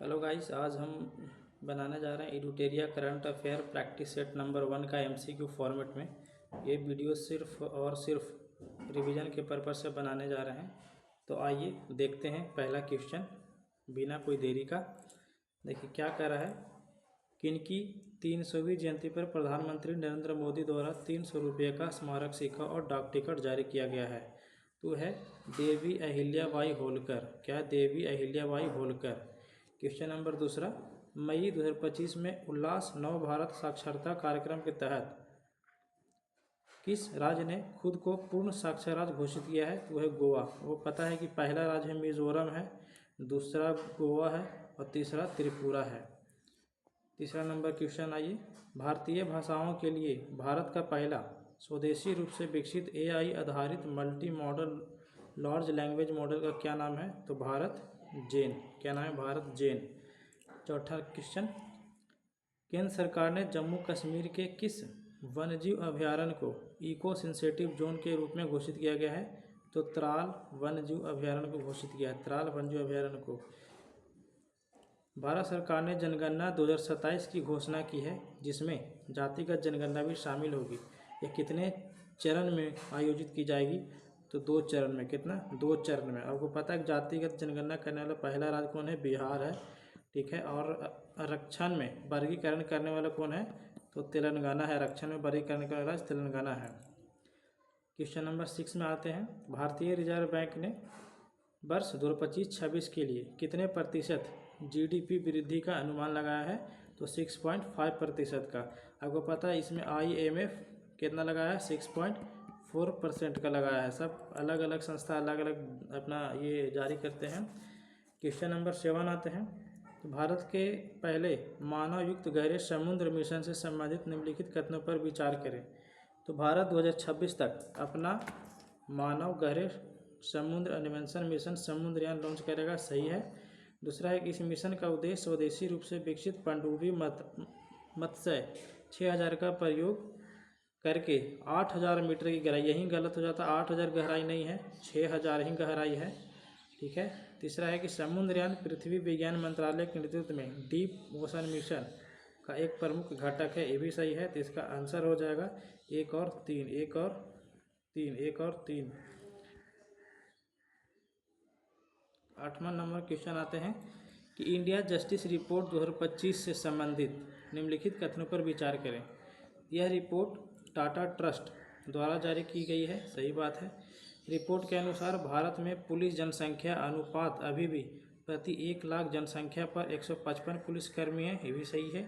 Hello guys, आज हम बनाने जा रहे हैं एडुटेरिया current affair practice set number 1 का एमसीक्यू फॉर्मेट में। ये वीडियो सिर्फ और सिर्फ रिवीजन के पर्पज़ से बनाने जा रहे हैं। तो आइए देखते हैं पहला क्वेश्चन बिना कोई देरी का। देखिए क्या कह रहा है, किनकी 300वीं जयंती पर प्रधानमंत्री नरेंद्र मोदी द्वारा 300 रुपये का स्मारक सिक्का और डाक टिकट जारी किया गया है। तो है देवी अहिल्याबाई होलकर। क्या देवी अहिल्याबाई होलकर। क्वेश्चन नंबर दूसरा, मई 2025 में उल्लास नव भारत साक्षरता कार्यक्रम के तहत किस राज्य ने खुद को पूर्ण साक्षर राज्य घोषित किया है। तो है गोवा। वो पता है कि पहला राज्य है मिजोरम है, दूसरा गोवा है और तीसरा त्रिपुरा है। तीसरा नंबर क्वेश्चन आइए, भारतीय भाषाओं के लिए भारत का पहला स्वदेशी रूप से विकसित एआई आधारित multi modal large language model का क्या नाम है। तो भारत जेन। क्या नाम है? भारत जेन। चौथा क्वेश्चन, केंद्र सरकार ने जम्मू कश्मीर के किस वन्यजीव अभयारण्य को इको सेंसिटिव जोन के रूप में घोषित किया गया है। तो त्राल वन्यजीव अभयारण्य को घोषित किया है, त्राल वन्यजीव अभयारण्य को। भारत सरकार ने जनगणना 2027 की घोषणा की है, जिसमें जातिगत जनगणना भी शामिल होगी। यह कितने चरण में आयोजित की जाएगी। तो 2 चरण में। कितना? 2 चरण में। आपको पता है कि जातिगत जनगणना करने वाला पहला राज्य कौन है? बिहार है। ठीक है। और आरक्षण में वर्गीकरण करने वाला कौन है? तो तेलंगाना है। आरक्षण में वर्गीकरण करने वाला राज्य तेलंगाना है। क्वेश्चन नंबर 6 में आते हैं, भारतीय रिजर्व बैंक ने वर्ष 2025-26 के लिए कितने प्रतिशत जीडीपी वृद्धि का अनुमान लगाया है। तो 6.5% का। आपको पता है इसमें IMF कितना लगाया है? 6.4% का लगाया है। सब अलग अलग संस्था अलग अलग अपना ये जारी करते हैं। क्वेश्चन नंबर 7 आते हैं, तो भारत के पहले मानव युक्त गहरे समुद्र मिशन से संबंधित निम्नलिखित कथनों पर विचार करें। तो भारत 2026 तक अपना मानव गहरे समुद्र अन्वेषण मिशन समुद्रयान लॉन्च करेगा। सही है। दूसरा है कि इस मिशन का उद्देश्य स्वदेशी रूप से विकसित पनडुब्बी मत्स्य 6000 का प्रयोग करके 8000 मीटर की गहराई, यही गलत हो जाता, 8000 गहराई नहीं है, 6000 ही गहराई है। ठीक है। तीसरा है कि समुद्रयान पृथ्वी विज्ञान मंत्रालय के नेतृत्व में डीप ओशन मिशन का एक प्रमुख घटक है। ये भी सही है। तो इसका आंसर हो जाएगा 1 और 3, 1 और 3, 1 और 3। 8वां नंबर क्वेश्चन आते हैं कि इंडिया जस्टिस रिपोर्ट 2025 से संबंधित निम्नलिखित कथनों पर विचार करें। यह रिपोर्ट टाटा ट्रस्ट द्वारा जारी की गई है। सही बात है। रिपोर्ट के अनुसार भारत में पुलिस जनसंख्या अनुपात अभी भी प्रति 1 लाख जनसंख्या पर 155 पुलिसकर्मी हैं। ये भी सही है।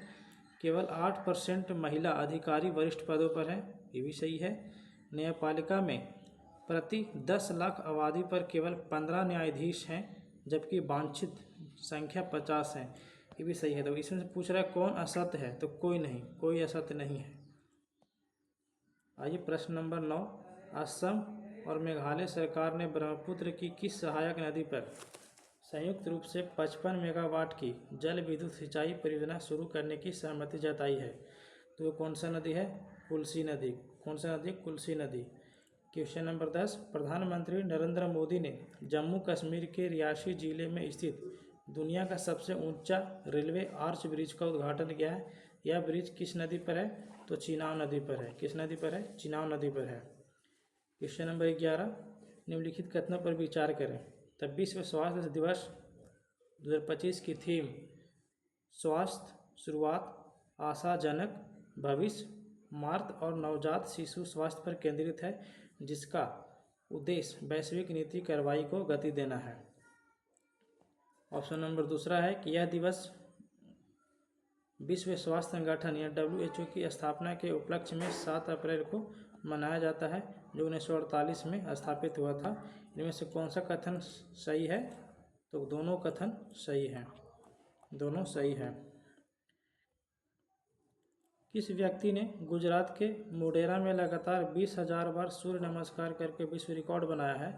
केवल 8% महिला अधिकारी वरिष्ठ पदों पर हैं। ये भी सही है। न्यायपालिका में प्रति 10 लाख आबादी पर केवल 15 न्यायाधीश हैं, जबकि वांछित संख्या 50 है। ये भी सही है। तो इसमें से पूछ रहा है कौन असत्य है। तो कोई नहीं, कोई असत्य नहीं है। आइए प्रश्न नंबर 9, असम और मेघालय सरकार ने ब्रह्मपुत्र की किस सहायक नदी पर संयुक्त रूप से 55 मेगावाट की जल विद्युत सिंचाई परियोजना शुरू करने की सहमति जताई है। तो कौन सा नदी है? कुल्सी नदी। कौन सा नदी? कुल्सी नदी। क्वेश्चन नंबर 10, प्रधानमंत्री नरेंद्र मोदी ने जम्मू कश्मीर के रियासी जिले में स्थित दुनिया का सबसे ऊंचा रेलवे आर्च ब्रिज का उद्घाटन किया है। यह ब्रिज किस नदी पर है? तो चिनाब नदी पर है। किस नदी पर है? चिनाब नदी पर है। क्वेश्चन नंबर 11, निम्नलिखित कथनों पर विचार करें। तब विश्व स्वास्थ्य दिवस 2025 की थीम स्वास्थ्य शुरुआत, आशाजनक भविष्य, मातृ और नवजात शिशु स्वास्थ्य पर केंद्रित है, जिसका उद्देश्य वैश्विक नीति कार्रवाई को गति देना है। ऑप्शन नंबर दूसरा है कि यह दिवस विश्व स्वास्थ्य संगठन या WHO की स्थापना के उपलक्ष्य में 7 अप्रैल को मनाया जाता है, जो 1948 में स्थापित हुआ था। इनमें से कौन सा कथन सही है? तो दोनों कथन सही हैं, दोनों सही हैं। किस व्यक्ति ने गुजरात के मोढेरा में लगातार 20,000 बार सूर्य नमस्कार करके विश्व रिकॉर्ड बनाया है।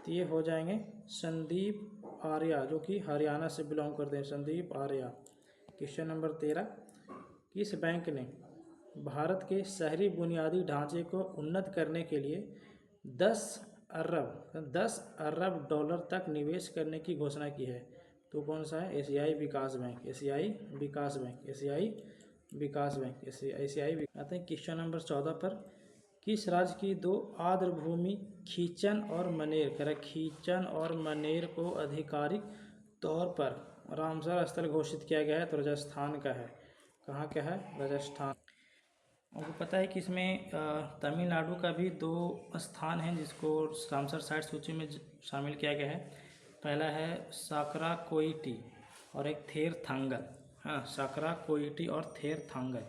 तो ये हो जाएंगे संदीप आर्या, जो कि हरियाणा से बिलोंग करते हैं। संदीप आर्या। क्वेश्चन नंबर 13, किस बैंक ने भारत के शहरी बुनियादी ढांचे को उन्नत करने के लिए 10 अरब डॉलर तक निवेश करने की घोषणा की है। तो कौन सा है? एशियाई विकास बैंक, एशियाई विकास बैंक, एशियाई विकास बैंक, एशियाई। आते हैं क्वेश्चन नंबर 14 पर। किस राज्य की दो आर्द्रभूमि खींचन और मनेर, कह रहा खींचन और मनेर को आधिकारिक तौर पर रामसर स्थल घोषित किया गया है? तो राजस्थान का है। कहाँ का है? राजस्थान। आपको पता है कि इसमें तमिलनाडु का भी 2 स्थान हैं जिसको रामसर साइट सूची में शामिल किया गया है। पहला है साकरा कोयिटी और एक थेर थांगल। हाँ, साकरा कोयिटी और थेर थांगल।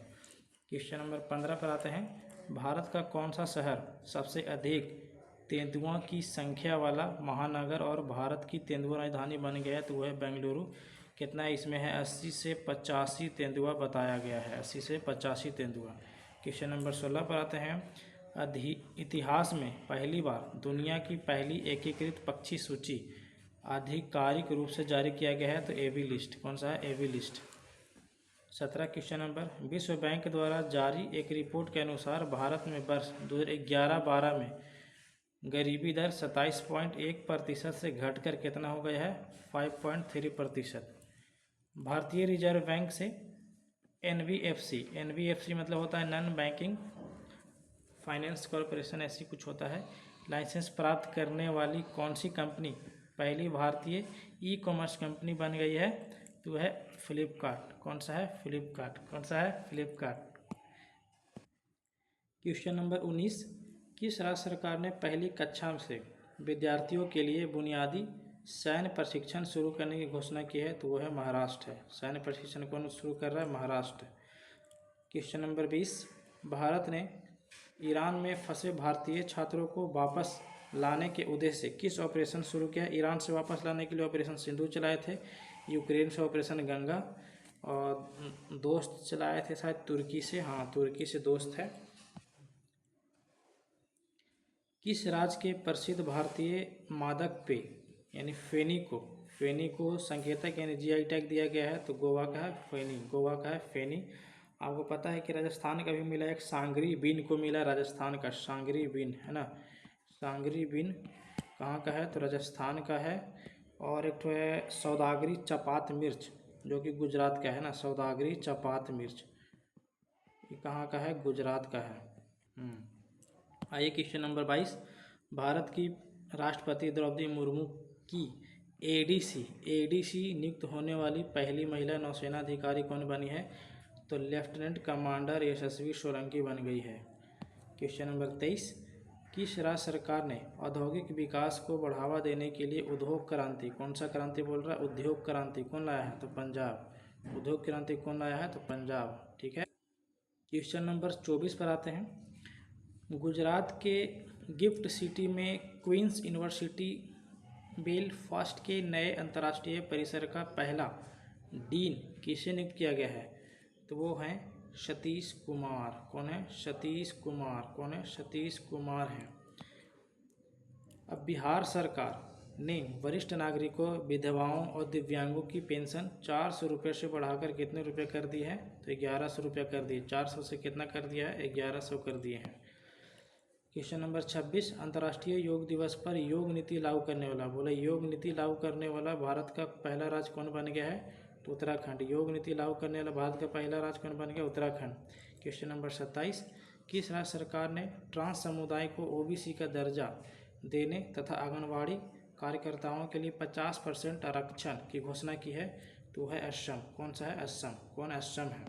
क्वेश्चन नंबर 15 पर आते हैं। भारत का कौन सा शहर सबसे अधिक तेंदुआ की संख्या वाला महानगर और भारत की तेंदुआ राजधानी बन गया है? तो वह है बेंगलुरु। कितना इसमें है? 80 से 85 तेंदुआ बताया गया है, 80 से 85 तेंदुआ। क्वेश्चन नंबर 16 पर आते हैं। इतिहास में पहली बार दुनिया की पहली एकीकृत पक्षी सूची आधिकारिक रूप से जारी किया गया है? तो एबी लिस्ट। कौन सा है? AB list. 17 question number. विश्व बैंक द्वारा जारी एक रिपोर्ट के अनुसार भारत में वर्ष 2011-12 में गरीबी दर 27.1% से घटकर कितना हो गया है? 5.3%। भारतीय रिजर्व बैंक से एनबीएफसी मतलब होता है नॉन बैंकिंग फाइनेंस कॉरपोरेशन, ऐसी कुछ होता है, लाइसेंस प्राप्त करने वाली कौन सी कंपनी पहली भारतीय ई कॉमर्स कंपनी बन गई है? तो है फ्लिपकार्ट। कौन सा है? फ्लिपकार्ट। कौन सा है? फ्लिपकार्ट। Question number 19। किस राज्य सरकार ने पहली कक्षा से विद्यार्थियों के लिए बुनियादी सैन्य प्रशिक्षण शुरू करने की घोषणा की है? तो वो है महाराष्ट्र है। सैन्य प्रशिक्षण कौन शुरू कर रहा है? महाराष्ट्र। Question number 20। भारत ने ईरान में फंसे भारतीय छात्रों को वापस लाने के उद्देश्य से किस ऑपरेशन शुरू किया? ईरान से वापस लाने के लिए ऑपरेशन सिंधु चलाए थे, यूक्रेन से ऑपरेशन गंगा, और दोस्त चलाए थे शायद तुर्की से। हाँ, तुर्की से दोस्त है। किस राज्य के प्रसिद्ध भारतीय मादक पेय यानी फेनी को संकेतक यानी जीआई टैग दिया गया है? तो गोवा का है फेनी। गोवा का है फेनी। आपको पता है कि राजस्थान का भी मिला, एक सांगरी बीन को मिला, राजस्थान का सांगरी बीन है ना। सांगरी बीन कहाँ का है? तो राजस्थान का है। और एक तो है सौदागरी चपात मिर्च जो कि गुजरात का है ना। सौदागरी चपात मिर्च ये कहाँ का है? गुजरात का है। आइए क्वेश्चन नंबर 22। भारत की राष्ट्रपति द्रौपदी मुर्मू की एडीसी नियुक्त होने वाली पहली महिला नौसेना अधिकारी कौन बनी है? तो लेफ्टिनेंट कमांडर यशस्वी सोलंकी बन गई है। Question number 23। किस राज्य सरकार ने औद्योगिक विकास को बढ़ावा देने के लिए उद्योग क्रांति, कौन सा क्रांति बोल रहा है? उद्योग क्रांति कौन लाया है? तो पंजाब। उद्योग क्रांति कौन लाया है? तो पंजाब। ठीक है। क्वेश्चन नंबर 24 पर आते हैं। गुजरात के गिफ्ट सिटी में क्वींस यूनिवर्सिटी बेलफास्ट के नए अंतर्राष्ट्रीय परिसर का पहला डीन किसे नियुक्त किया गया है? तो वो हैं सतीश कुमार। कौन है? सतीश कुमार। कौन है? सतीश कुमार हैं। अब बिहार सरकार ने वरिष्ठ नागरिकों, विधवाओं और दिव्यांगों की पेंशन 400 रुपये से बढ़ाकर कितने रुपये कर दी है? तो 1100 रुपये कर दिए। 400 से कितना कर दिया है? 1100 कर दिए हैं। Question number 26। अंतर्राष्ट्रीय योग दिवस पर योग नीति लागू करने वाला, बोले योग नीति लागू करने वाला भारत का पहला राज्य कौन बन गया है? तो उत्तराखंड। योग नीति लागू करने वाला भारत का पहला राज्य कौन बन गया? उत्तराखंड। Question number 27। किस राज्य सरकार ने ट्रांस समुदाय को ओबीसी का दर्जा देने तथा आंगनबाड़ी कार्यकर्ताओं के लिए 50% आरक्षण की घोषणा की है? तो है असम। कौन सा है? असम। कौन? असम है।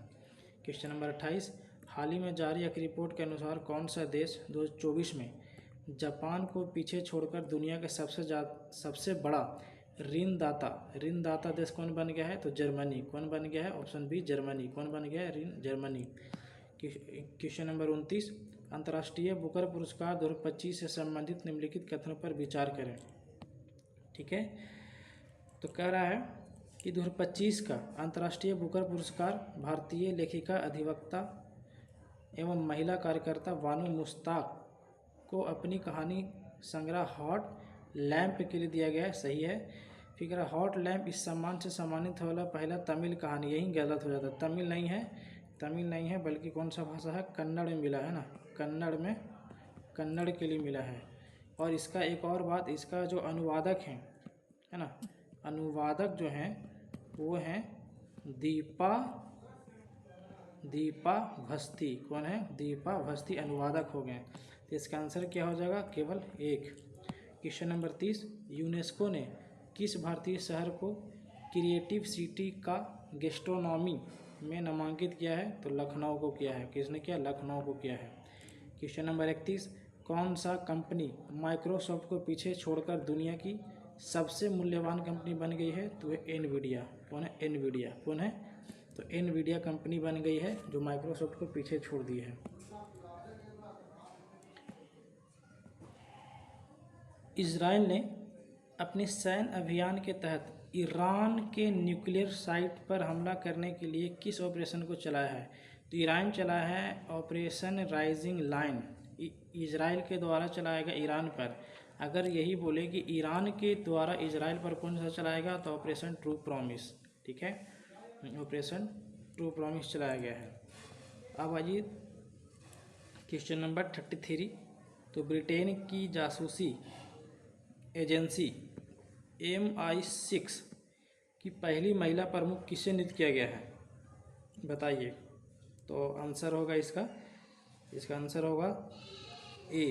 Question number 28। हाल ही में जारी एक रिपोर्ट के अनुसार कौन सा देश 2024 में जापान को पीछे छोड़कर दुनिया के सबसे बड़ा ऋणदाता देश कौन बन गया है? तो जर्मनी। कौन बन गया है? Option B Germany. कौन बन गया है? जर्मनी। Question number 29। अंतर्राष्ट्रीय बुकर पुरस्कार 2025 से संबंधित निम्नलिखित कथनों पर विचार करें। ठीक है, तो कह रहा है कि 2025 का अंतर्राष्ट्रीय बुकर पुरस्कार भारतीय लेखिका, अधिवक्ता एवं महिला कार्यकर्ता बानो मुश्ताक को अपनी कहानी संग्रह हॉट लैंप के लिए दिया गया है। सही है। फिर हॉट लैंप इस सम्मान से सम्मानित वाला पहला तमिल कहानी, यही गलत हो जाता है। तमिल नहीं है बल्कि कौन सा भाषा है? कन्नड़ में मिला है ना। कन्नड़ के लिए मिला है। और इसका एक और बात, इसका जो अनुवादक है ना, अनुवादक जो हैं वो हैं दीपा भस्ती। कौन है? दीपा भस्ती अनुवादक हो गए। तो इसका आंसर क्या हो जाएगा? केवल एक। क्वेश्चन नंबर 30, यूनेस्को ने किस भारतीय शहर को क्रिएटिव सिटी का गैस्ट्रोनॉमी में नामांकित किया है? तो लखनऊ को किया है। किसने किया? लखनऊ को किया है। क्वेश्चन नंबर 31, कौन सा कंपनी माइक्रोसॉफ्ट को पीछे छोड़कर दुनिया की सबसे मूल्यवान कंपनी बन गई है? तो एनवीडिया। कौन है? एनवीडिया। कौन है? तो एनवीडिया कंपनी बन गई है जो माइक्रोसॉफ्ट को पीछे छोड़ दी है। इजराइल ने अपने सैन्य अभियान के तहत ईरान के न्यूक्लियर साइट पर हमला करने के लिए किस ऑपरेशन को चलाया है? तो ईरान चलाया है ऑपरेशन राइजिंग लाइन। इजराइल के द्वारा चलाएगा ईरान पर। अगर यही बोले कि ईरान के द्वारा इजराइल पर कौन सा चलाएगा, तो ऑपरेशन ट्रू प्रॉमिस। ठीक है, ऑपरेशन ट्रू प्रॉमिस चलाया गया है। अब आइए क्वेश्चन नंबर 33, तो ब्रिटेन की जासूसी एजेंसी MI6 की पहली महिला प्रमुख किसे नियुक्त किया गया है? बताइए। तो आंसर होगा इसका आंसर होगा ए,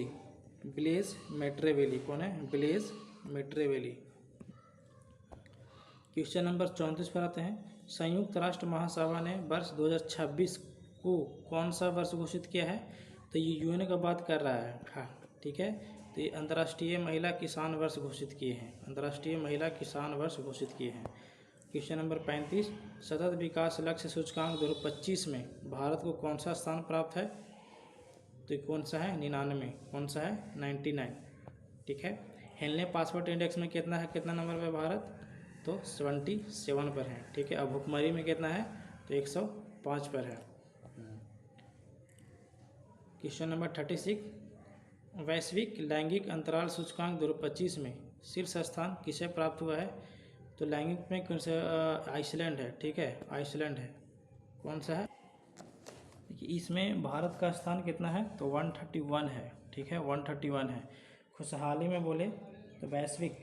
ब्लेज मैट्रेवेली। कौन है? ब्लेज मैट्रेवेली। क्वेश्चन नंबर 34 पर आते हैं। संयुक्त राष्ट्र महासभा ने वर्ष 2026 को कौन सा वर्ष घोषित किया है? तो ये यूएन का बात कर रहा है। हाँ, ठीक है। तो ये अंतर्राष्ट्रीय महिला किसान वर्ष घोषित किए हैं। अंतर्राष्ट्रीय महिला किसान वर्ष घोषित किए हैं। क्वेश्चन नंबर 35, सतत विकास लक्ष्य सूचकांक 2025 में भारत को कौन सा स्थान प्राप्त है? तो कौन सा है? 99। कौन सा है? 99। ठीक है। हेनले पासपोर्ट इंडेक्स में कितना नंबर पर भारत? तो 77 पर है। ठीक है। अब भुखमरी में कितना है? तो 105 पर है। क्वेश्चन नंबर 36, वैश्विक लैंगिक अंतराल सूचकांक 2025 में शीर्ष स्थान किसे प्राप्त हुआ है? तो लैंगिक में कौन सा? आइसलैंड है। ठीक है, आइसलैंड है। कौन सा है? इसमें भारत का स्थान कितना है? तो 131 है। ठीक है, 131 है। खुशहाली में बोले तो वैश्विक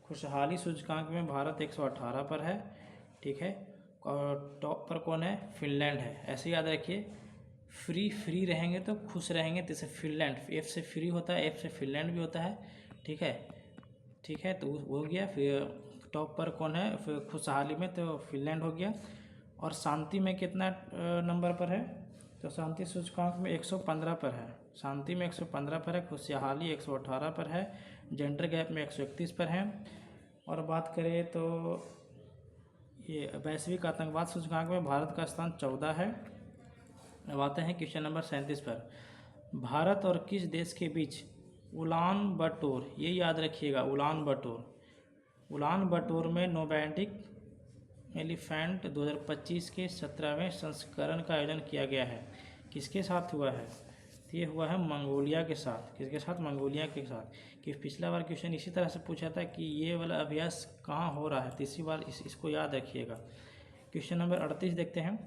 खुशहाली सूचकांक में भारत 118 पर है। ठीक है, और टॉप पर कौन है? फिनलैंड है। ऐसे याद रखिए, फ्री रहेंगे तो खुश रहेंगे, तो जैसे फिनलैंड, एफ से फ्री होता है, एफ से फिनलैंड भी होता है। ठीक है, तो वो हो गया। फिर टॉप पर कौन है? फिर खुशहाली में तो फिनलैंड हो गया। और शांति में कितना नंबर पर है? तो शांति सूचकांक में 115 पर है। शांति में 115 पर है। खुशहाली 118 पर है। जेंडर गैप में 131 पर है। और बात करें तो ये वैश्विक आतंकवाद सूचकांक में भारत का स्थान 14 है। अब आते हैं क्वेश्चन नंबर 37 पर। भारत और किस देश के बीच उलान बटोर, ये याद रखिएगा, उलान बटोर में नोमैडिक एलिफेंट 2025 के 17वें संस्करण का आयोजन किया गया है। किसके साथ हुआ है? तो ये हुआ है मंगोलिया के साथ। किसके साथ? मंगोलिया के साथ। कि पिछला बार क्वेश्चन इसी तरह से पूछा था कि ये वाला अभ्यास कहाँ हो रहा है, तो इसी बार इसको याद रखिएगा। क्वेश्चन नंबर 38 देखते हैं।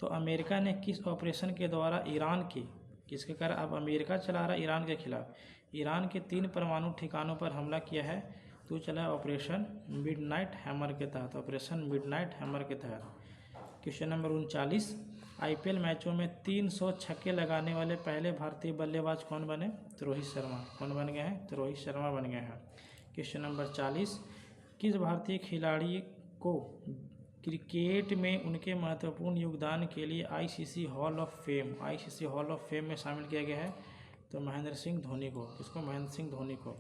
तो अमेरिका ने किस ऑपरेशन के द्वारा ईरान की, किसके कारण? अब अमेरिका चला रहा है ईरान के खिलाफ, ईरान के 3 परमाणु ठिकानों पर हमला किया है। तो चला ऑपरेशन मिडनाइट हैमर के तहत। ऑपरेशन मिडनाइट हैमर के तहत। क्वेश्चन नंबर 39, IPL मैचों में 300 छक्के लगाने वाले पहले भारतीय बल्लेबाज कौन बने? तो रोहित शर्मा। कौन बन गए हैं? तो रोहित शर्मा बन गए हैं। क्वेश्चन नंबर 40, किस भारतीय खिलाड़ी को क्रिकेट में उनके महत्वपूर्ण योगदान के लिए ICC हॉल ऑफ फेम में शामिल किया गया है? तो महेंद्र सिंह धोनी को। किसको? महेंद्र सिंह धोनी को।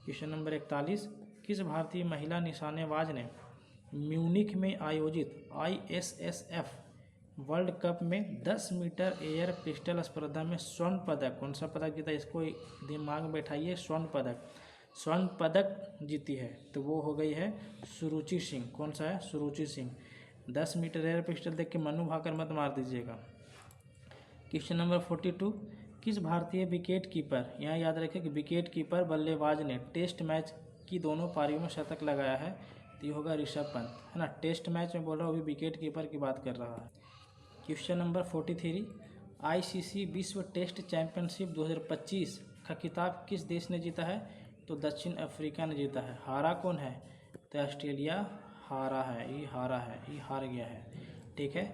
क्वेश्चन नंबर 41, किस भारतीय महिला निशानेबाज ने म्यूनिख में आयोजित ISSF वर्ल्ड कप में 10 मीटर एयर पिस्टल स्पर्धा में स्वर्ण पदक, कौन सा पदक जीता? इसको दिमाग में बैठाइए, स्वर्ण पदक जीती है। तो वो हो गई है सुरुचि सिंह। कौन सा है? सुरुचि सिंह। 10 मीटर एयर पिस्टल देख के मनु भाकर मत मार दीजिएगा। क्वेश्चन नंबर 42, किस भारतीय विकेट कीपर, यहाँ याद रखें कि विकेट कीपर बल्लेबाज ने टेस्ट मैच की दोनों पारियों में शतक लगाया है? तो ये होगा ऋषभ पंत, है ना। टेस्ट मैच में बोल रहा हूँ, अभी विकेट कीपर की बात कर रहा है। क्वेश्चन नंबर 43, ICC विश्व टेस्ट चैंपियनशिप 2025 का खिताब किस देश ने जीता है? तो दक्षिण अफ्रीका ने जीता है। हारा कौन है? तो ऑस्ट्रेलिया हारा है, ये हारा है, ये हार गया है। ठीक है।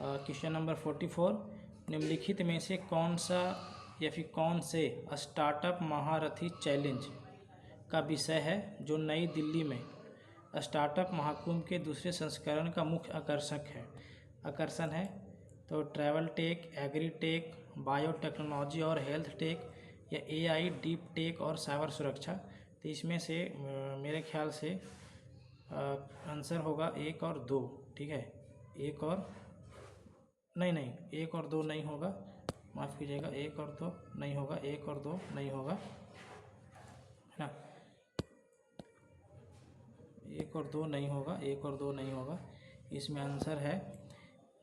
क्वेश्चन नंबर 44, निम्नलिखित में से कौन सा या फिर कौन से स्टार्टअप महारथी चैलेंज का विषय है जो नई दिल्ली में स्टार्टअप महाकुंभ के दूसरे संस्करण का मुख्य आकर्षण है। तो travel tech, agri tech, biotechnology और हेल्थ टेक, या एआई, डीप टेक और साइबर सुरक्षा। तो इसमें से मेरे ख्याल से आंसर होगा 1 और 2। ठीक है, 1 और नहीं 1 और 2 नहीं होगा, माफ़ कीजिएगा, 1 और 2 नहीं होगा, 1 और 2 नहीं होगा, है ना। 1 और 2 नहीं होगा, 1 और 2 नहीं होगा। इसमें आंसर है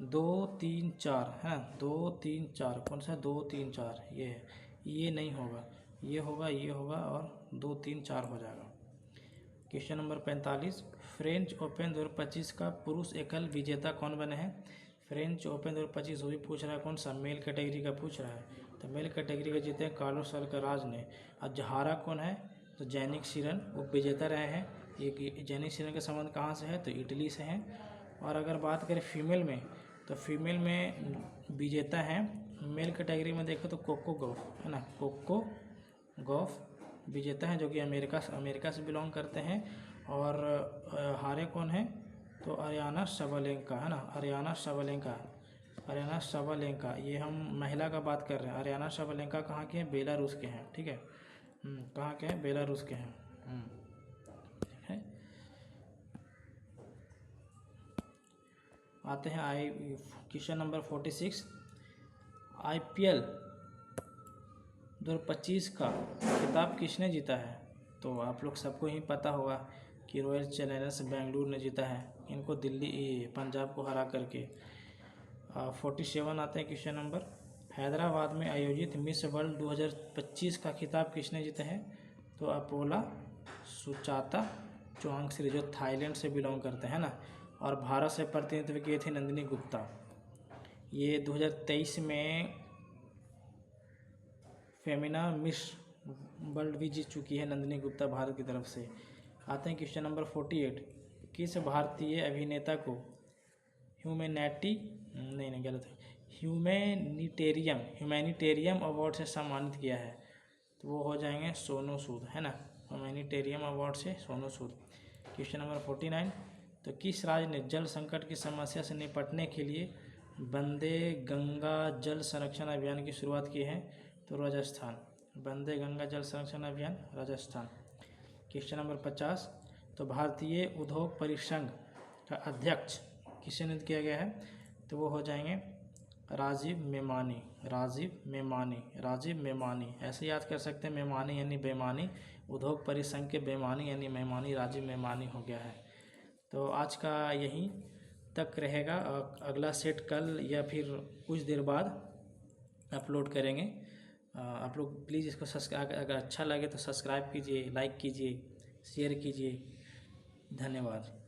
2, 3, 4, है ना। 2, 3, 4 कौन सा? 2, 3, 4 ये है, ये नहीं होगा, ये होगा, ये होगा और 2, 3, 4 हो जाएगा। क्वेश्चन नंबर 45, फ्रेंच ओपन 2025 का पुरुष एकल विजेता कौन बने हैं? फ्रेंच ओपन 2025 वो भी पूछ रहा है, कौन सा? मेल कैटेगरी का पूछ रहा है। तो मेल कैटेगरी का जीते हैं कार्लोस अल्काराज ने। और जहारा कौन है? तो जैनिक सिनर, वो विजेता रहे हैं। ये जैनिक सिनर का संबंध कहाँ से है? तो इटली से हैं। और अगर बात करें फीमेल में, तो फीमेल में विजेता हैं, मेल कैटेगरी में देखो तो कोको गॉफ, है ना, कोको गॉफ विजेता हैं, जो कि अमेरिका से बिलोंग करते हैं। और हारे कौन है? तो अरियाना साबालेंका, है ना, अरियाना साबालेंका। ये हम महिला का बात कर रहे हैं। अरियाना साबालेंका कहाँ के हैं? बेलारूस के हैं। ठीक है, कहाँ के हैं? बेलारूस के हैं। ठीक है। आते हैं क्वेश्चन नंबर 46, IPL 2025 का खिताब किसने जीता है? तो आप लोग सबको ही पता होगा कि रॉयल चैलेंजर्स बेंगलुरु ने जीता है, इनको पंजाब को हरा करके। 47 आते हैं क्वेश्चन नंबर, हैदराबाद में आयोजित मिस वर्ल्ड 2025 का खिताब किसने जीता है? तो अपोला सुचाता चुआंगश्री, जो थाईलैंड से बिलोंग करते हैं ना, और भारत से प्रतिनिधित्व किए थे नंदिनी गुप्ता। ये 2023 में फेमिना मिस वर्ल्ड भी जीत चुकी है नंदिनी गुप्ता, भारत की तरफ से। आते हैं क्वेश्चन नंबर 48, किस भारतीय अभिनेता को ह्यूमैनिटेरियम अवार्ड से सम्मानित किया है? तो वो हो जाएंगे सोनू सूद, है ना, ह्यूमैनिटेरियम अवार्ड से सोनू सूद। क्वेश्चन नंबर 49, तो किस राज्य ने जल संकट की समस्या से निपटने के लिए वंदे गंगा जल संरक्षण अभियान की शुरुआत की है? तो राजस्थान, वंदे गंगा जल संरक्षण अभियान, राजस्थान। क्वेश्चन नंबर 50, तो भारतीय उद्योग परिसंघ का अध्यक्ष किसे नियुक्त किया गया है? तो वो हो जाएंगे राजीव मेमानी। ऐसे याद कर सकते हैं, मेमानी यानी बेमानी, उद्योग परिसंघ के बेमानी यानी मेहमानी, राजीव मेमानी हो गया है। तो आज का यहीं तक रहेगा, अगला सेट कल या फिर कुछ देर बाद अपलोड करेंगे। आप लोग प्लीज़ इसको अगर अच्छा लगे तो सब्सक्राइब कीजिए, लाइक कीजिए, शेयर कीजिए। धन्यवाद।